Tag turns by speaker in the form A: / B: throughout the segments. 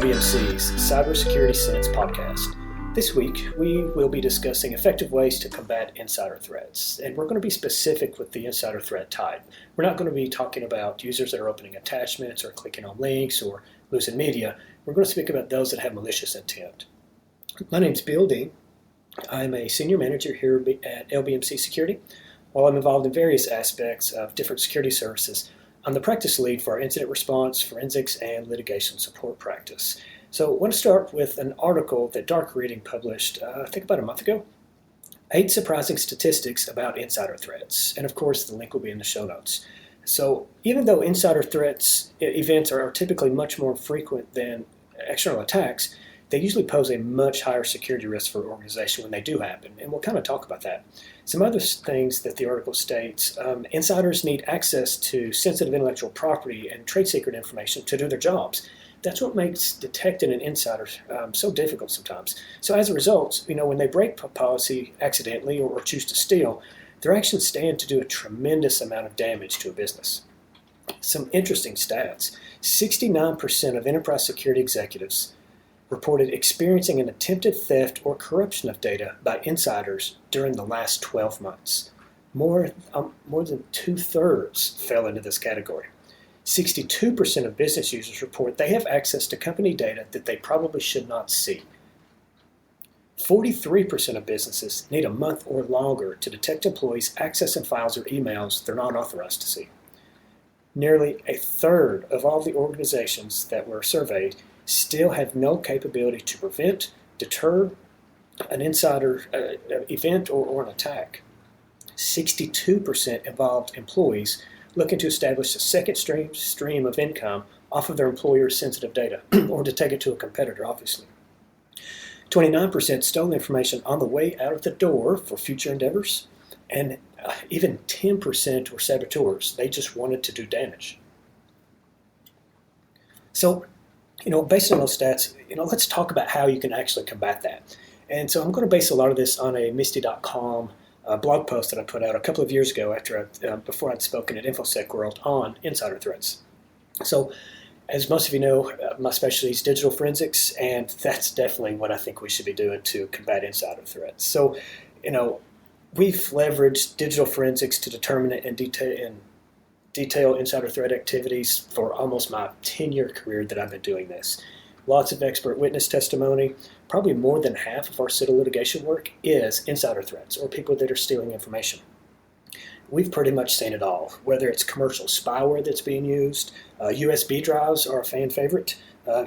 A: LBMC's Cybersecurity Sense podcast. This week, we will be discussing effective ways to combat insider threats, and we're going to be specific with the insider threat type. We're not going to be talking about users that are opening attachments or clicking on links or losing media. We're going to speak about those that have malicious intent. My name's Bill Dean. I'm a senior manager here at LBMC Security. While I'm involved in various aspects of different security services, I'm the practice lead for our incident response, forensics, and litigation support practice. So I want to start with an article that Dark Reading published, I think about a month ago. 8 surprising statistics about insider threats. And of course, the link will be in the show notes. So even though insider threats events are typically much more frequent than external attacks, they usually pose a much higher security risk for an organization when they do happen, and we'll kind of talk about that. Some other things that the article states, insiders need access to sensitive intellectual property and trade secret information to do their jobs. That's what makes detecting an insider so difficult sometimes. So as a result, when they break policy accidentally or choose to steal, their actions stand to do a tremendous amount of damage to a business. Some interesting stats. 69% of enterprise security executives reported experiencing an attempted theft or corruption of data by insiders during the last 12 months. More than 2/3 fell into this category. 62% of business users report they have access to company data that they probably should not see. 43% of businesses need a month or longer to detect employees accessing files or emails they're not authorized to see. Nearly 1/3 of all the organizations that were surveyed still have no capability to prevent, deter an insider event or an attack. 62% involved employees looking to establish a second stream of income off of their employer's sensitive data, or to take it to a competitor, obviously. 29% stole information on the way out of the door for future endeavors, and even 10% were saboteurs. They just wanted to do damage. So, based on those stats, let's talk about how you can actually combat that. And so I'm going to base a lot of this on a Misty.com blog post that I put out a couple of years ago before I'd spoken at InfoSec World on insider threats. So, as most of you know, my specialty is digital forensics, and that's definitely what I think we should be doing to combat insider threats. So, we've leveraged digital forensics to determine and detail insider threat activities for almost my 10-year career that I've been doing this. Lots of expert witness testimony. Probably more than half of our civil litigation work is insider threats or people that are stealing information. We've pretty much seen it all, whether it's commercial spyware that's being used. USB drives are a fan favorite.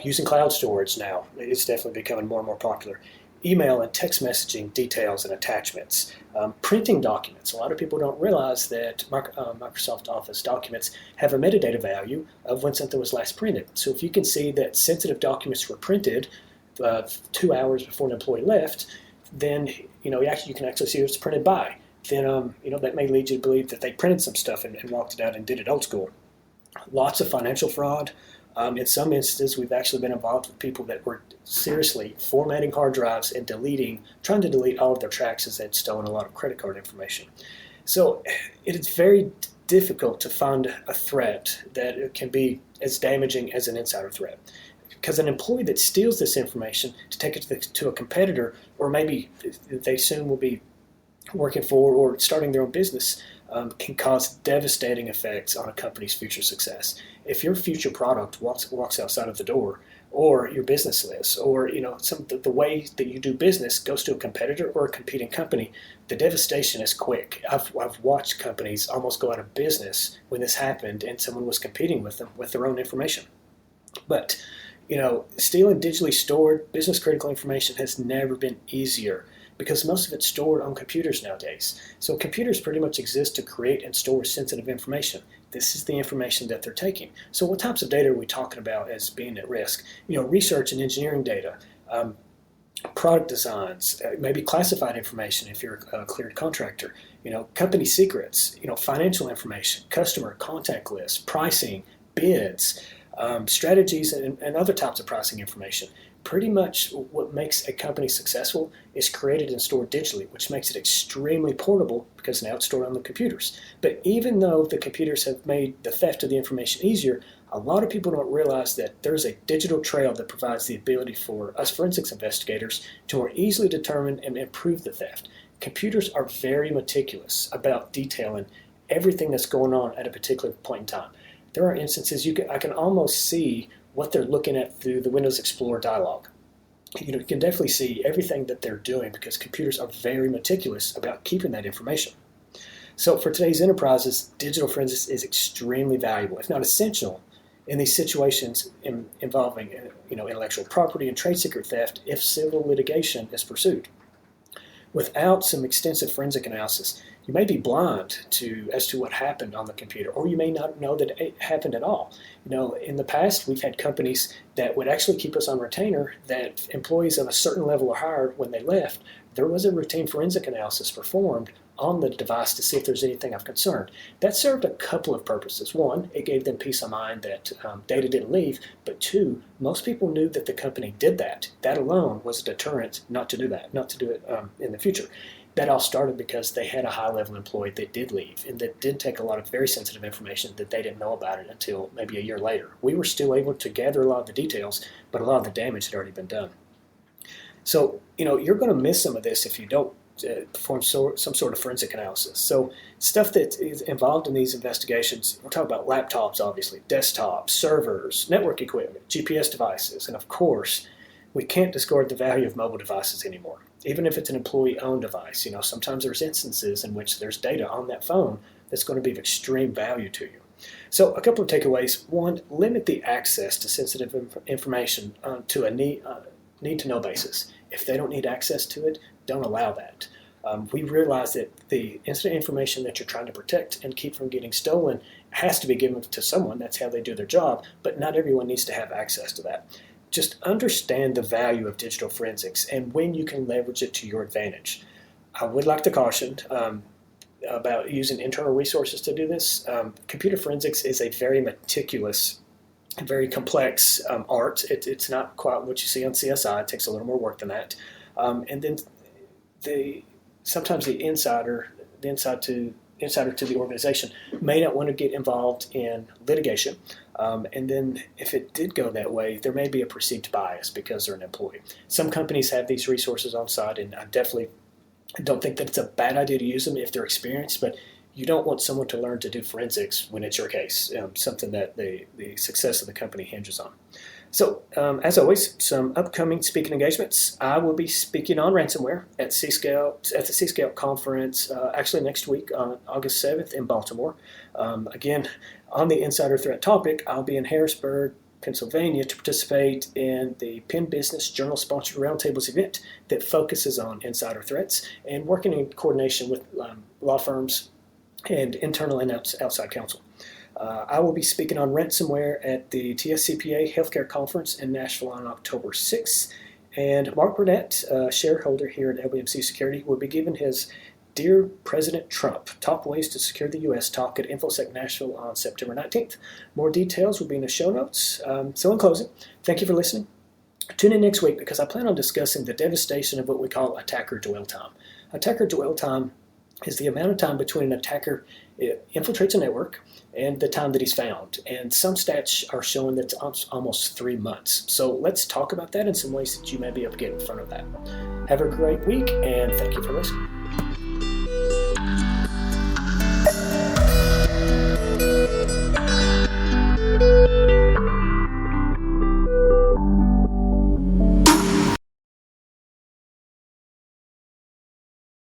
A: Using cloud storage now, it's definitely becoming more and more popular. Email and text messaging details and attachments. Printing documents. A lot of people don't realize that Microsoft Office documents have a metadata value of when something was last printed. So if you can see that sensitive documents were printed 2 hours before an employee left, then you can actually see who it's printed by. Then that may lead you to believe that they printed some stuff and walked it out and did it old school. Lots of financial fraud. In some instances, we've actually been involved with people that were seriously formatting hard drives and trying to delete all of their tracks as they'd stolen a lot of credit card information. So it is very difficult to find a threat that can be as damaging as an insider threat. Because an employee that steals this information to take it to a competitor, or maybe they soon will be working for or starting their own business, can cause devastating effects on a company's future success. If your future product walks outside of the door, or your business list, or the way that you do business goes to a competitor or a competing company, the devastation is quick. I've watched companies almost go out of business when this happened and someone was competing with them with their own information. But stealing digitally stored business critical information has never been easier, because most of it's stored on computers nowadays. So computers pretty much exist to create and store sensitive information. This is the information that they're taking. So what types of data are we talking about as being at risk? Research and engineering data, product designs, maybe classified information if you're a cleared contractor, company secrets, financial information, customer contact lists, pricing, bids, strategies, and other types of pricing information. Pretty much what makes a company successful is created and stored digitally, which makes it extremely portable because now it's stored on the computers. But even though the computers have made the theft of the information easier, A lot of people don't realize that there's a digital trail that provides the ability for us forensics investigators to more easily determine and improve the theft. Computers are very meticulous about detailing everything that's going on at a particular point in time. There are instances I can almost see what they're looking at through the Windows Explorer dialog. You can definitely see everything that they're doing because computers are very meticulous about keeping that information. So for today's enterprises, digital forensics is extremely valuable, if not essential, in these situations involving intellectual property and trade secret theft if civil litigation is pursued. Without some extensive forensic analysis, you may be blind as to what happened on the computer, or you may not know that it happened at all. In the past, we've had companies that would actually keep us on retainer that employees of a certain level or higher, when they left, there was a routine forensic analysis performed on the device to see if there's anything of concern. That served a couple of purposes. One, it gave them peace of mind that data didn't leave, but two, most people knew that the company did that. That alone was a deterrent not to do that, not to do it in the future. That all started because they had a high-level employee that did leave and that did take a lot of very sensitive information that they didn't know about it until maybe a year later. We were still able to gather a lot of the details, but a lot of the damage had already been done. So, you're going to miss some of this if you don't perform some sort of forensic analysis. So stuff that is involved in these investigations, we're talking about laptops, obviously, desktops, servers, network equipment, GPS devices, and of course, we can't discard the value of mobile devices anymore. Even if it's an employee-owned device, sometimes there's instances in which there's data on that phone that's going to be of extreme value to you. So a couple of takeaways. One, limit the access to sensitive information to a need-to-know basis. If they don't need access to it, don't allow that. We realize that the incident information that you're trying to protect and keep from getting stolen has to be given to someone. That's how they do their job, but not everyone needs to have access to that. Just understand the value of digital forensics and when you can leverage it to your advantage. I would like to caution about using internal resources to do this. Computer forensics is a very meticulous, very complex art. It's not quite what you see on CSI. It takes a little more work than that. And then sometimes the insider to the organization may not want to get involved in litigation. And then if it did go that way, there may be a perceived bias because they're an employee. Some companies have these resources on site, and I definitely don't think that it's a bad idea to use them if they're experienced, but you don't want someone to learn to do forensics when it's your case, something that the success of the company hinges on. So, as always, some upcoming speaking engagements. I will be speaking on ransomware at the C-Scout conference actually next week on August 7th in Baltimore. Again, on the insider threat topic, I'll be in Harrisburg, Pennsylvania to participate in the Penn Business Journal-sponsored Roundtables event that focuses on insider threats and working in coordination with law firms and internal and outside counsel. I will be speaking on ransomware at the TSCPA Healthcare Conference in Nashville on October 6th. And Mark Burnett, shareholder here at LBMC Security, will be giving his Dear President Trump, Top Ways to Secure the U.S. talk at InfoSec Nashville on September 19th. More details will be in the show notes. So in closing, thank you for listening. Tune in next week because I plan on discussing the devastation of what we call attacker dwell time. Attacker dwell time is the amount of time between an attacker infiltrates a network and the time that he's found. And some stats are showing that's almost 3 months. So let's talk about that and some ways that you may be able to get in front of that. Have a great week, and thank you for listening.